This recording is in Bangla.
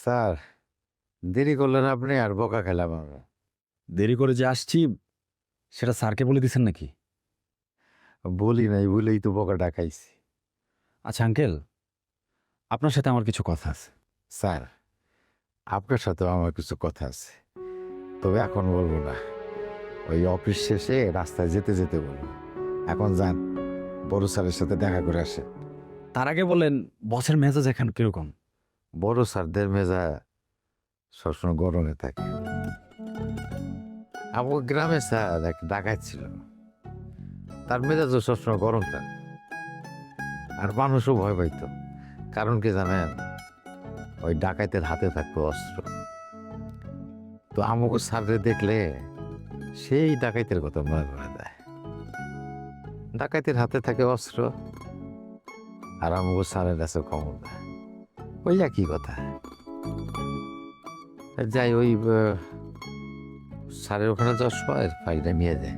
স্যার, দেরি করলেন আপনি আর বকা খেলাম আমরা। দেরি করে যে আসছি সেটা স্যারকে বলে দিছেন নাকি? বলি নাই বলেই তো বকাটা খাইছি। আচ্ছা আঙ্কেল, আপনার সাথে আমার কিছু কথা আছে। স্যার, আপনার সাথেও আমার কিছু কথা আছে, তবে এখন বলবো না। ওই অফিস শেষে রাস্তায় যেতে যেতে বলবো। এখন যান, বড় স্যারের সাথে দেখা করে আসেন। তার আগে বলেন বসের মেজাজ এখন কিরকম? বড় স্যারদের মেজা সবসময় গরমে থাকে। আমার গ্রামে স্যার এক ডাকাত ছিল, তার মেজাজও সবসময় গরম থাকে, আর মানুষও ভয় পাইত। কারণ কি জানেন? ওই ডাকাতের হাতে থাকতো অস্ত্র। তো আমাকে স্যারে দেখলে সেই ডাকাইতের কথা মনে করে দেয়। ডাকাইতের হাতে থাকে অস্ত্র, আর আমাকে স্যারের কাছে ক্ষমতা। ওই একই কথা। যাই, ওই স্যারের ওখানে যাওয়ার সময় ফাইলটা নিয়ে যায়।